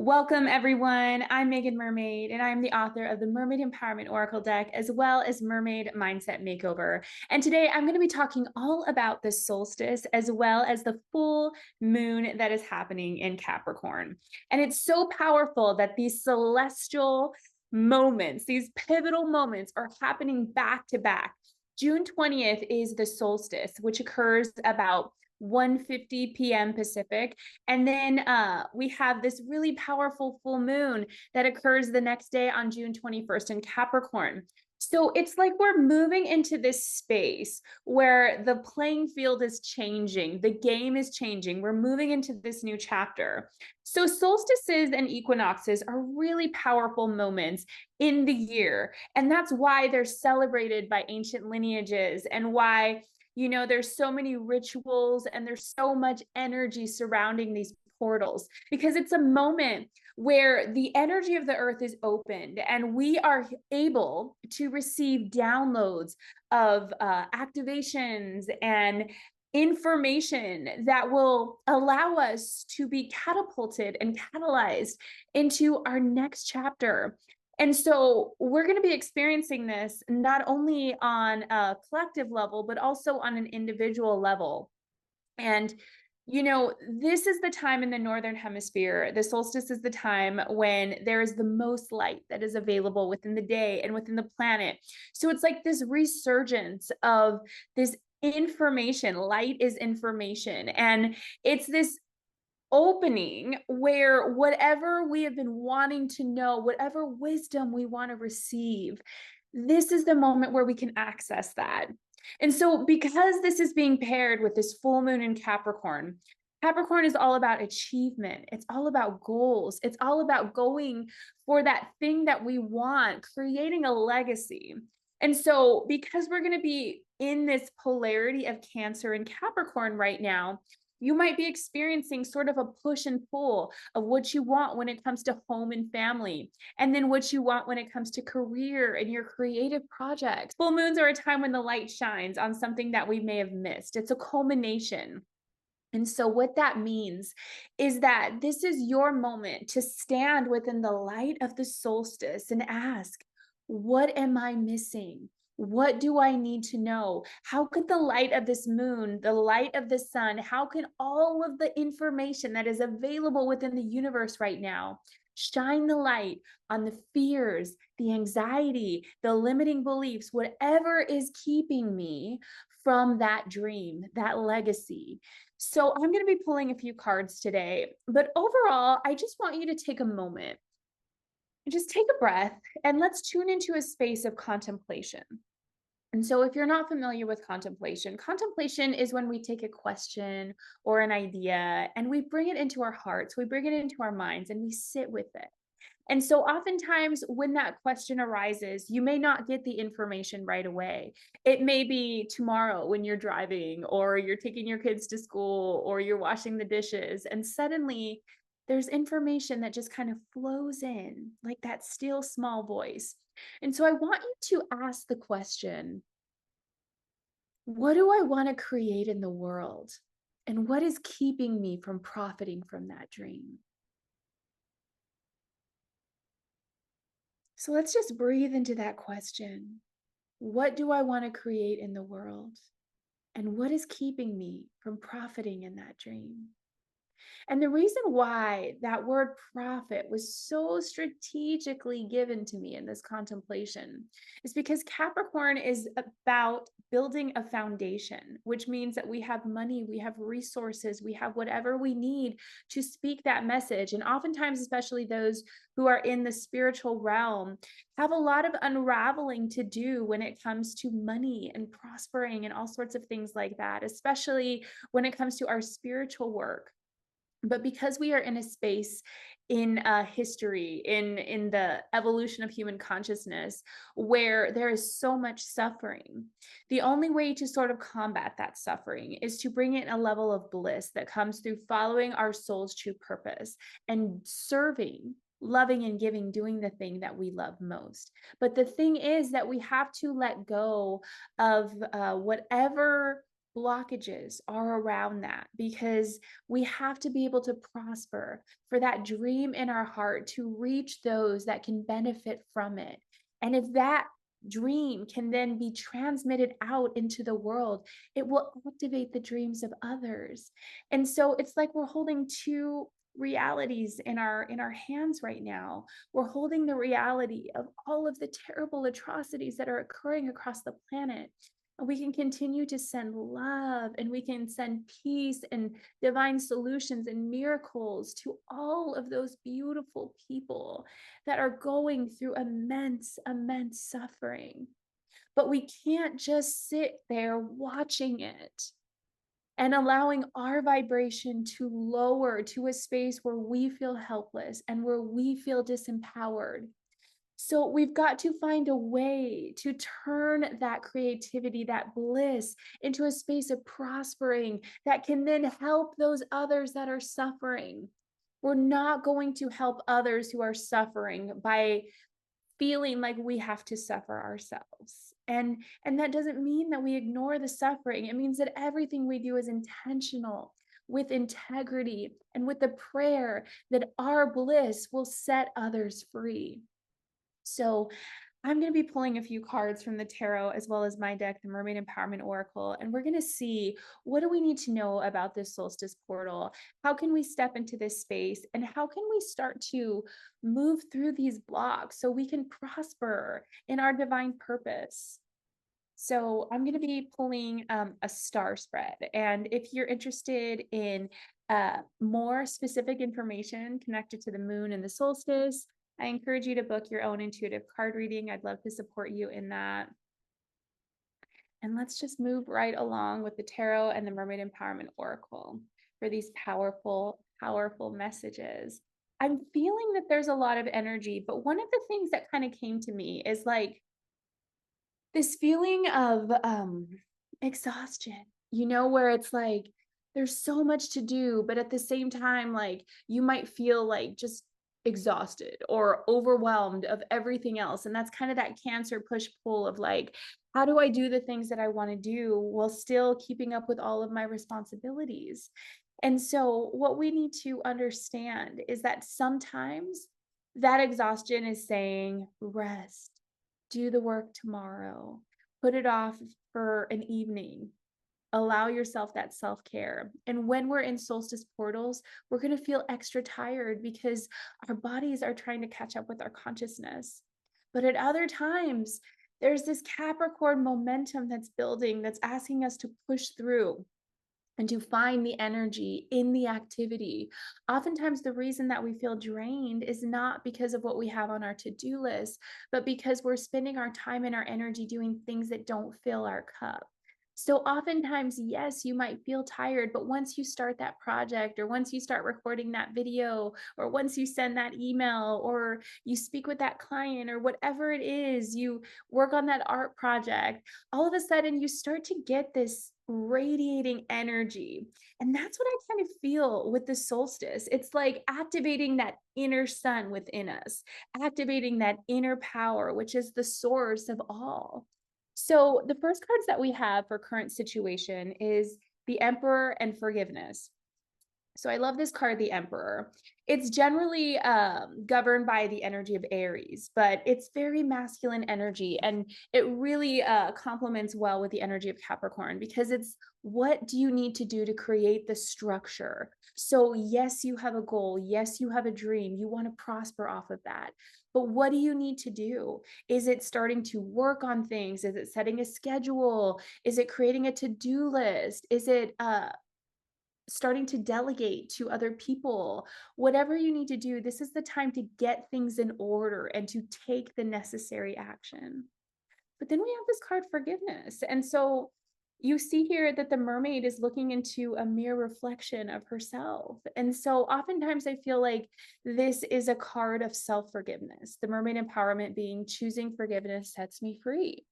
Welcome, everyone. I'm Megan Mermaid, and I'm the author of the Mermaid Empowerment Oracle deck, as well as Mermaid Mindset Makeover. And today I'm going to be talking all about the solstice, as well as the full moon that is happening in Capricorn. And it's so powerful that these celestial moments, these pivotal moments, are happening back to back. June 20th is the solstice, which occurs about 1:50 p.m. Pacific. And then we have this really powerful full moon that occurs the next day on June 21st in Capricorn. So it's like we're moving into this space where the playing field is changing, the game is changing. We're moving into this new chapter. So solstices and equinoxes are really powerful moments in the year. And that's why they're celebrated by ancient lineages and why there's so many rituals and there's so much energy surrounding these portals because it's a moment where the energy of the earth is opened and we are able to receive downloads of activations and information that will allow us to be catapulted and catalyzed into our next chapter. And so we're going to be experiencing this not only on a collective level, but also on an individual level. And, this is the time in the Northern Hemisphere. The solstice is the time when there is the most light that is available within the day and within the planet. So it's like this resurgence of this information. Light is information. And it's this opening where whatever we have been wanting to know, whatever wisdom we want to receive, this is the moment where we can access that. And so, because this is being paired with this full moon in Capricorn, Capricorn is all about achievement. It's all about goals. It's all about going for that thing that we want, creating a legacy. And so, because we're going to be in this polarity of Cancer and Capricorn right now, you might be experiencing sort of a push and pull of what you want when it comes to home and family, and then what you want when it comes to career and your creative projects. Full moons are a time when the light shines on something that we may have missed. It's a culmination. And so, what that means is that this is your moment to stand within the light of the solstice and ask, what am I missing? What do I need to know? How could the light of this moon, the light of the sun, how can all of the information that is available within the universe right now shine the light on the fears, the anxiety, the limiting beliefs, whatever is keeping me from that dream, that legacy? So I'm going to be pulling a few cards today, but overall, I just want you to take a moment and just take a breath and let's tune into a space of contemplation. And so, if you're not familiar with contemplation, contemplation is when we take a question or an idea and we bring it into our hearts, we bring it into our minds, and we sit with it. And so, oftentimes, when that question arises, you may not get the information right away. It may be tomorrow when you're driving, or you're taking your kids to school, or you're washing the dishes, and suddenly there's information that just kind of flows in like that still small voice. And so, I want you to ask the question, what do I want to create in the world? And what is keeping me from profiting from that dream? So let's just breathe into that question. What do I want to create in the world? And what is keeping me from profiting in that dream? And the reason why that word profit was so strategically given to me in this contemplation is because Capricorn is about building a foundation, which means that we have money, we have resources, we have whatever we need to speak that message. And oftentimes, especially those who are in the spiritual realm, have a lot of unraveling to do when it comes to money and prospering and all sorts of things like that, especially when it comes to our spiritual work. But because we are in a space in history, in the evolution of human consciousness, where there is so much suffering, the only way to sort of combat that suffering is to bring in a level of bliss that comes through following our soul's true purpose and serving, loving and giving, doing the thing that we love most. But the thing is that we have to let go of whatever blockages are around that because we have to be able to prosper for that dream in our heart to reach those that can benefit from it. And if that dream can then be transmitted out into the world, it will activate the dreams of others. And so it's like we're holding two realities in our hands right now. We're holding the reality of all of the terrible atrocities that are occurring across the planet. And we can continue to send love and we can send peace and divine solutions and miracles to all of those beautiful people that are going through immense, immense suffering. But we can't just sit there watching it and allowing our vibration to lower to a space where we feel helpless and where we feel disempowered. So we've got to find a way to turn that creativity, that bliss, into a space of prospering that can then help those others that are suffering. We're not going to help others who are suffering by feeling like we have to suffer ourselves. And that doesn't mean that we ignore the suffering. It means that everything we do is intentional, with integrity, and with the prayer that our bliss will set others free. So I'm going to be pulling a few cards from the tarot as well as my deck, the Mermaid Empowerment Oracle, and we're going to see, what do we need to know about this solstice portal? How can we step into this space? And how can we start to move through these blocks so we can prosper in our divine purpose? So I'm going to be pulling a star spread. And if you're interested in more specific information connected to the moon and the solstice, I encourage you to book your own intuitive card reading. I'd love to support you in that. And let's just move right along with the tarot and the Mermaid Empowerment Oracle for these powerful, powerful messages. I'm feeling that there's a lot of energy, but one of the things that kind of came to me is like this feeling of exhaustion, where it's like there's so much to do, but at the same time, like you might feel like just exhausted or overwhelmed of everything else. And that's kind of that Cancer push pull of like, how do I do the things that I want to do while still keeping up with all of my responsibilities? And so, what we need to understand is that sometimes that exhaustion is saying, rest, do the work tomorrow, put it off for an evening, allow yourself that self-care. And when we're in solstice portals, we're going to feel extra tired because our bodies are trying to catch up with our consciousness. But at other times, there's this Capricorn momentum that's building, that's asking us to push through and to find the energy in the activity. Oftentimes, the reason that we feel drained is not because of what we have on our to-do list, but because we're spending our time and our energy doing things that don't fill our cup. So oftentimes, yes, you might feel tired, but once you start that project, or once you start recording that video, or once you send that email, or you speak with that client, or whatever it is, you work on that art project, all of a sudden you start to get this radiating energy. And that's what I kind of feel with the solstice. It's like activating that inner sun within us, activating that inner power, which is the source of all. So the first cards that we have for current situation is the Emperor and Forgiveness. So I love this card, the Emperor. It's generally governed by the energy of Aries, but it's very masculine energy, and it really complements well with the energy of Capricorn because it's, what do you need to do to create the structure? So yes, you have a goal. Yes, you have a dream. You want to prosper off of that. But what do you need to do? Is it starting to work on things? Is it setting a schedule? Is it creating a to-do list? Is it starting to delegate to other people? Whatever you need to do, this is the time to get things in order and to take the necessary action. But then we have this card, Forgiveness. And so you see here that the mermaid is looking into a mirror reflection of herself. And so oftentimes I feel like this is a card of self-forgiveness. The mermaid empowerment being, choosing forgiveness sets me free.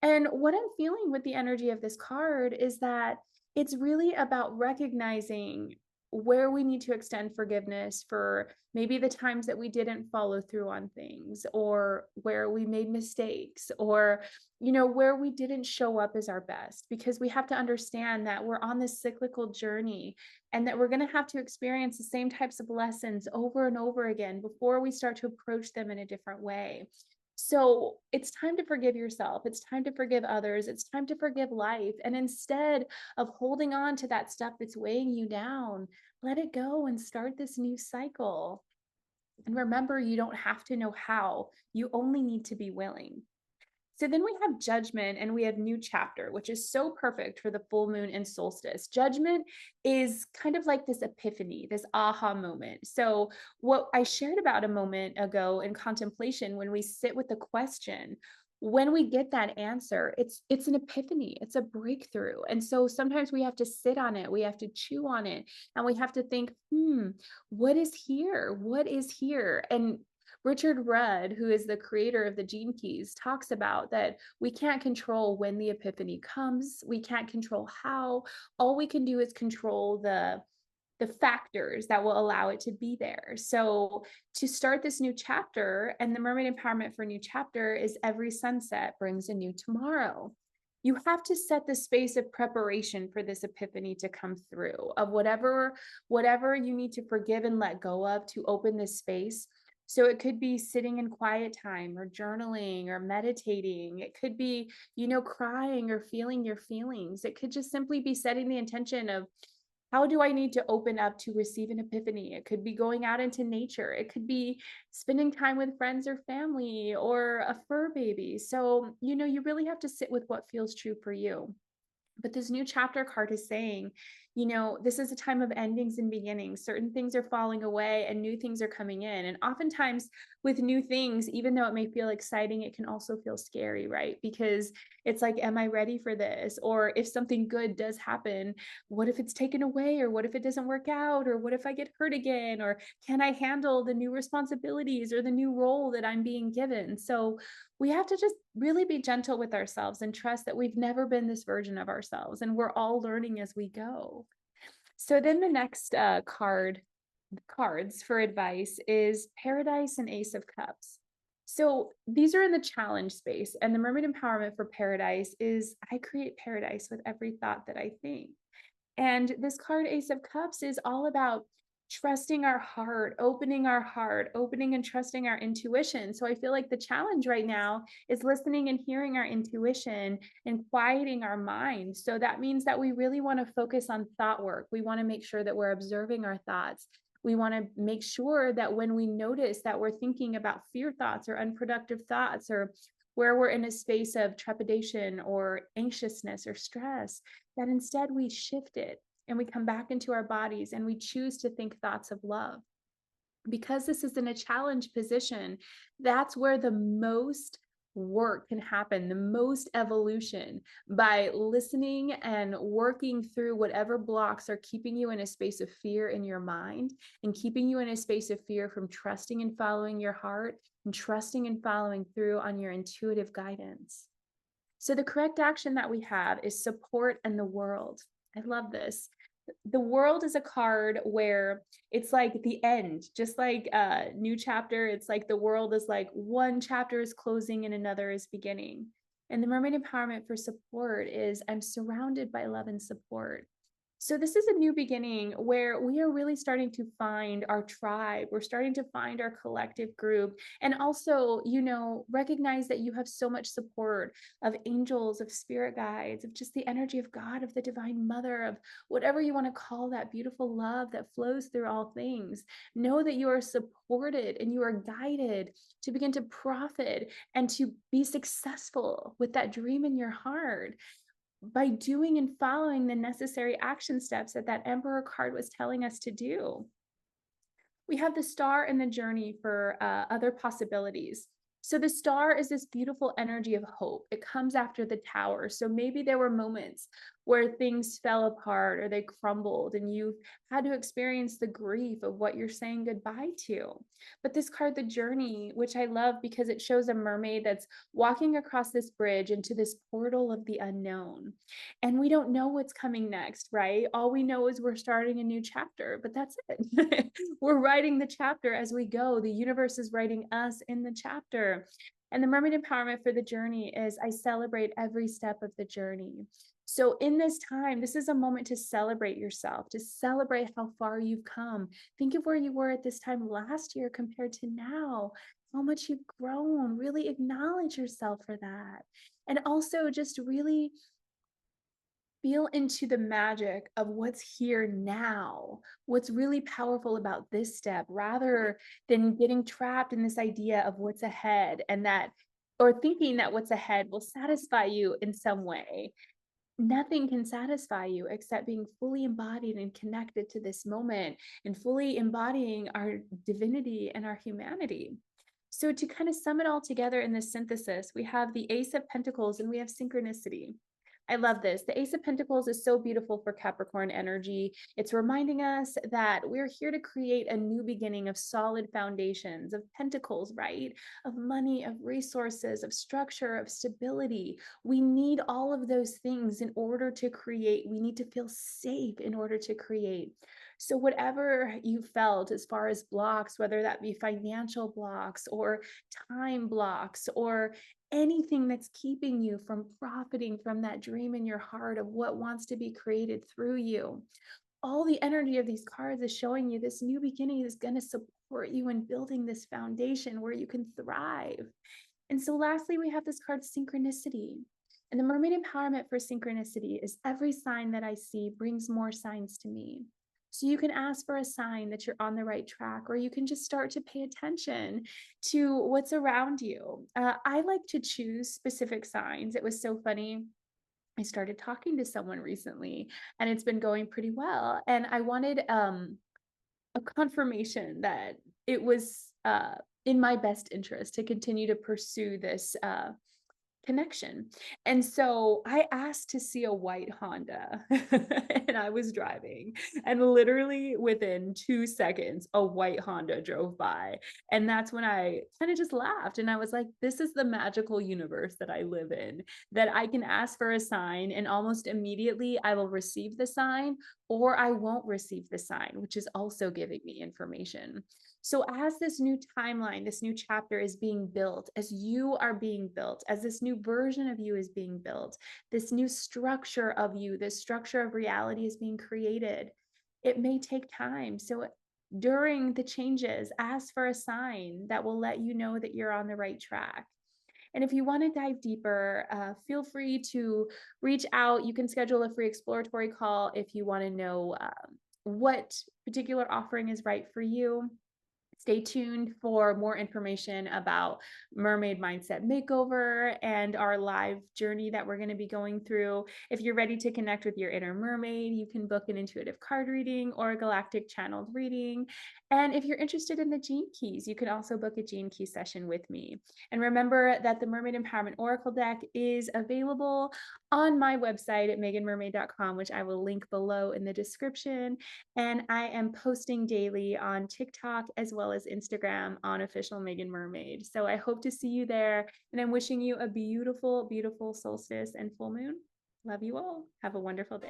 And what I'm feeling with the energy of this card is that it's really about recognizing where we need to extend forgiveness for maybe the times that we didn't follow through on things, or where we made mistakes, or where we didn't show up as our best, because we have to understand that we're on this cyclical journey, and that we're going to have to experience the same types of lessons over and over again before we start to approach them in a different way. So it's time to forgive yourself. It's time to forgive others. It's time to forgive life. And instead of holding on to that stuff that's weighing you down, let it go and start this new cycle. And remember, you don't have to know how, you only need to be willing. So then we have judgment and we have new chapter, which is so perfect for the full moon and solstice. Judgment is kind of like this epiphany, this aha moment. So what I shared about a moment ago in contemplation, when we sit with the question, when we get that answer, it's an epiphany, it's a breakthrough. And so sometimes we have to sit on it, we have to chew on it, and we have to think, what is here? What is here? And Richard Rudd, who is the creator of the Gene Keys, talks about that we can't control when the epiphany comes. We can't control how. All we can do is control the factors that will allow it to be there. So to start this new chapter, and the Mermaid Empowerment for New Chapter is every sunset brings a new tomorrow. You have to set the space of preparation for this epiphany to come through, of whatever you need to forgive and let go of to open this space. So it could be sitting in quiet time, or journaling, or meditating. It could be, crying or feeling your feelings. It could just simply be setting the intention of, how do I need to open up to receive an epiphany? It could be going out into nature. It could be spending time with friends or family, or a fur baby. So, you really have to sit with what feels true for you. But this new chapter card is saying, this is a time of endings and beginnings. Certain things are falling away and new things are coming in. And oftentimes with new things, even though it may feel exciting, it can also feel scary, right? Because it's like, am I ready for this? Or if something good does happen, what if it's taken away? Or what if it doesn't work out? Or what if I get hurt again? Or can I handle the new responsibilities or the new role that I'm being given? So we have to just really be gentle with ourselves and trust that we've never been this version of ourselves, and we're all learning as we go. So then the next cards for advice is Paradise and Ace of Cups. So these are in the challenge space, and the Mermaid Empowerment for Paradise is, I create paradise with every thought that I think. And this card, Ace of Cups, is all about trusting our heart, opening and trusting our intuition. So I feel like the challenge right now is listening and hearing our intuition and quieting our mind. So that means that we really want to focus on thought work. We want to make sure that we're observing our thoughts. We want to make sure that when we notice that we're thinking about fear thoughts or unproductive thoughts, or where we're in a space of trepidation or anxiousness or stress, that instead we shift it and we come back into our bodies and we choose to think thoughts of love. Because this is in a challenge position, that's where the most work can happen, the most evolution, by listening and working through whatever blocks are keeping you in a space of fear in your mind, and keeping you in a space of fear from trusting and following your heart, and trusting and following through on your intuitive guidance. So the correct action that we have is support and the world. I love this. The world is a card where it's like the end, just like a new chapter. It's like the world is like one chapter is closing and another is beginning. And the Mermaid Empowerment for support is, I'm surrounded by love and support. So this is a new beginning where we are really starting to find our tribe. We're starting to find our collective group, and also, recognize that you have so much support of angels, of spirit guides, of just the energy of God, of the Divine Mother, of whatever you want to call that beautiful love that flows through all things. Know that you are supported and you are guided to begin to profit and to be successful with that dream in your heart, by doing and following the necessary action steps that that Emperor card was telling us to do. We have the Star and the Journey for other possibilities. So the Star is this beautiful energy of hope. It comes after the Tower. So maybe there were moments where things fell apart or they crumbled and you've had to experience the grief of what you're saying goodbye to. But this card, the journey, which I love because it shows a mermaid that's walking across this bridge into this portal of the unknown. And we don't know what's coming next, right? All we know is we're starting a new chapter, but that's it. We're writing the chapter as we go. The universe is writing us in the chapter. And the mermaid empowerment for the journey is I celebrate every step of the journey. So in this time, this is a moment to celebrate yourself, to celebrate how far you've come. Think of where you were at this time last year compared to now, how much you've grown. Really acknowledge yourself for that. And also just really feel into the magic of what's here now, what's really powerful about this step, rather than getting trapped in this idea of what's ahead and that, or thinking that what's ahead will satisfy you in some way. Nothing can satisfy you except being fully embodied and connected to this moment and fully embodying our divinity and our humanity. So, to kind of sum it all together in this synthesis, we have the Ace of Pentacles and we have synchronicity. I love this. The Ace of Pentacles is so beautiful for Capricorn energy. It's reminding us that we're here to create a new beginning of solid foundations, of pentacles, right? Of money, of resources, of structure, of stability. We need all of those things in order to create. We need to feel safe in order to create. So, whatever you felt as far as blocks, whether that be financial blocks or time blocks or anything that's keeping you from profiting from that dream in your heart of what wants to be created through you. All the energy of these cards is showing you this new beginning is going to support you in building this foundation where you can thrive. And so, lastly, we have this card, synchronicity. And the mermaid empowerment for synchronicity is every sign that I see brings more signs to me. So you can ask for a sign that you're on the right track, or you can just start to pay attention to what's around you. I like to choose specific signs. It was so funny. I started talking to someone recently and it's been going pretty well. And I wanted a confirmation that it was in my best interest to continue to pursue this connection. And so I asked to see a white Honda and I was driving and literally within 2 seconds, a white Honda drove by. And that's when I kind of just laughed and I was like, this is the magical universe that I live in, that I can ask for a sign and almost immediately I will receive the sign or I won't receive the sign, which is also giving me information. So, as this new timeline, this new chapter is being built, as you are being built, as this new version of you is being built, this new structure of you, this structure of reality is being created, it may take time. So, during the changes, ask for a sign that will let you know that you're on the right track. And if you want to dive deeper, feel free to reach out. You can schedule a free exploratory call if you want to know what particular offering is right for you. Stay tuned for more information about Mermaid Mindset Makeover and our live journey that we're going to be going through. If you're ready to connect with your inner mermaid, you can book an intuitive card reading or a galactic channeled reading. And if you're interested in the Gene Keys, you can also book a Gene Key session with me. And remember that the Mermaid Empowerment Oracle deck is available on my website at meganmermaid.com, which I will link below in the description. And I am posting daily on TikTok as well as Instagram on official Megan Mermaid. So I hope to see you there. And I'm wishing you a beautiful, beautiful solstice and full moon. Love you all. Have a wonderful day.